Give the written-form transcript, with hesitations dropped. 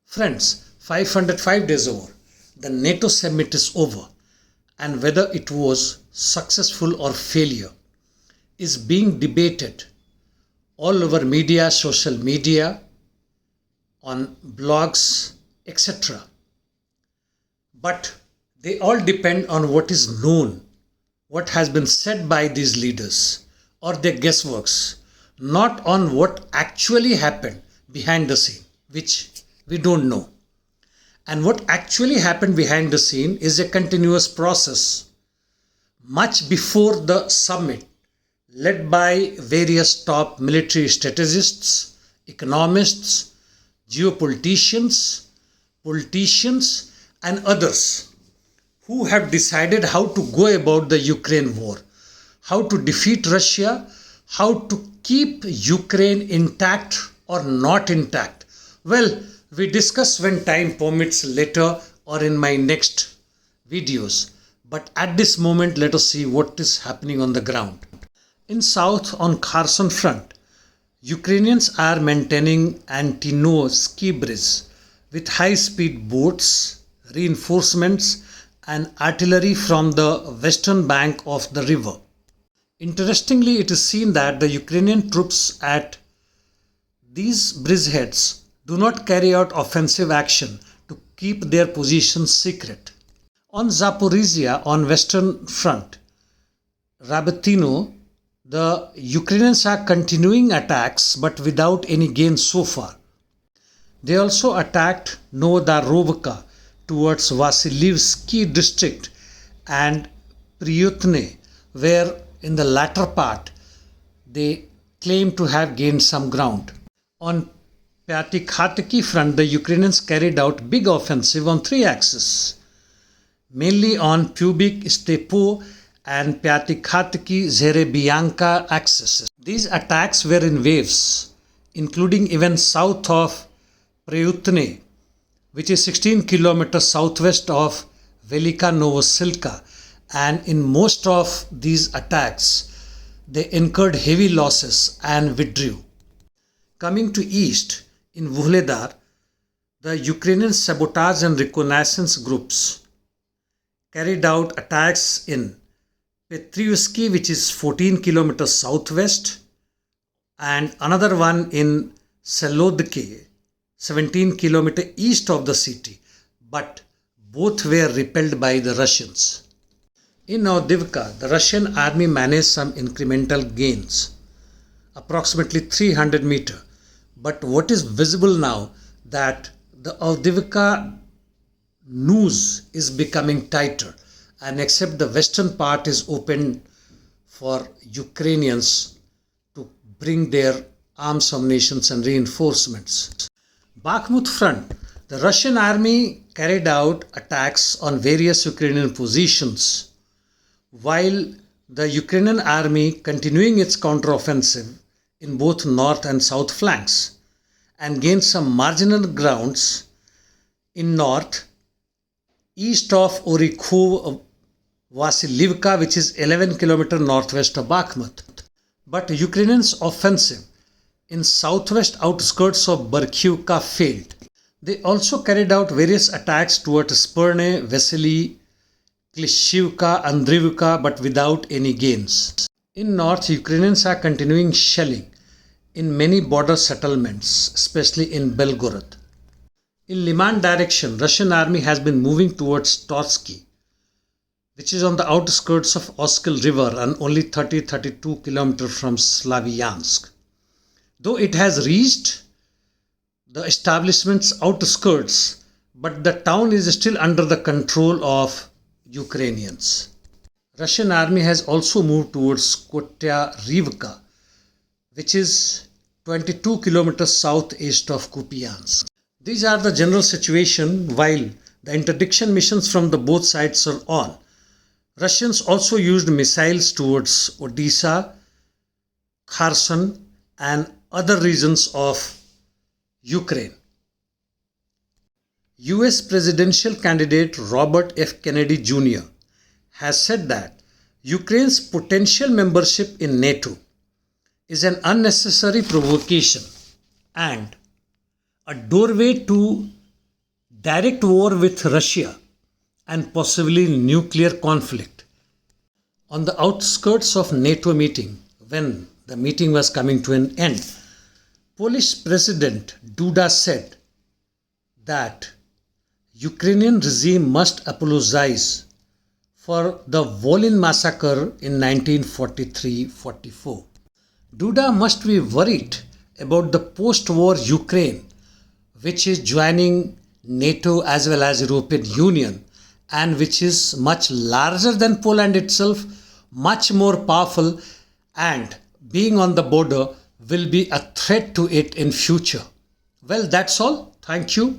Friends, 505 days over, the NATO summit is over, and whether it was successful or failure is being debated all over media, social media, on blogs, etc. But they all depend on what is known, what has been said by these leaders or their guessworks, not on what actually happened behind the scene, which we don't know. And what actually happened behind the scene is a continuous process. Much before the summit, led by various top military strategists, economists, geopoliticians, politicians, and others who have decided how to go about the Ukraine war, how to defeat Russia, how to keep Ukraine intact or not intact. Well, we discuss when time permits later or in my next videos. But at this moment, let us see what is happening on the ground. In south on Kherson front, Ukrainians are maintaining Antino ski bridge with high-speed boats, reinforcements and artillery from the western bank of the river. Interestingly, it is seen that the Ukrainian troops at these bridgeheads do not carry out offensive action to keep their positions secret. On Zaporizhia on western front, Rabotino, the Ukrainians are continuing attacks but without any gain so far. They also attacked Novodarovka towards Vasilivsky district and Priyutne, where in the latter part they claim to have gained some ground. On Pyatikhatki front, the Ukrainians carried out big offensive on three axes, mainly on Pubic Stepo and Pyatikhatki Zerebianka axes. These attacks were in waves, including even south of Priyutne, which is 16 kilometers southwest of Velika Novosilka, and in most of these attacks they incurred heavy losses and withdrew. Coming to east, in Vuhledar, the Ukrainian sabotage and reconnaissance groups carried out attacks in Petryevsky, which is 14 kilometers southwest, and another one in Selodke, 17 kilometers east of the city, but both were repelled by the Russians. In Avdiivka, the Russian army managed some incremental gains, approximately 300 meters. But what is visible now that the Avdiivka noose is becoming tighter, and except the western part is open for Ukrainians to bring their arms, ammunition and reinforcements. Bakhmut front, the Russian army carried out attacks on various Ukrainian positions, while the Ukrainian army continuing its counteroffensive in both north and south flanks, and gained some marginal grounds in north, east of Orykhov Vasilivka, which is 11 kilometers northwest of Bakhmut. But Ukrainians' offensive in southwest outskirts of Berkyivka failed. They also carried out various attacks towards Sperne, Vasily, Klishivka, Andriivka, but without any gains. In north, Ukrainians are continuing shelling in many border settlements, especially in Belgorod. In Liman direction, Russian army has been moving towards Torsky, which is on the outskirts of Oskil river and only 30-32 kilometers from Slavyansk. Though it has reached the establishment's outskirts, but the town is still under the control of Ukrainians. Russian army has also moved towards Kotyarivka, which is 22 kilometers southeast of Kupiansk. These are the general situation. While the interdiction missions from the both sides are on, Russians also used missiles towards Odisha, Kherson and other regions of Ukraine. US presidential candidate Robert F. Kennedy Jr. has said that Ukraine's potential membership in NATO is an unnecessary provocation and a doorway to direct war with Russia and possibly nuclear conflict. On the outskirts of NATO meeting, when the meeting was coming to an end, Polish President Duda said that Ukrainian regime must apologize for the Volyn massacre in 1943-44. Duda must be worried about the post-war Ukraine, which is joining NATO as well as European Union, and which is much larger than Poland itself, much more powerful, and being on the border will be a threat to it in future. Well, that's all. Thank you.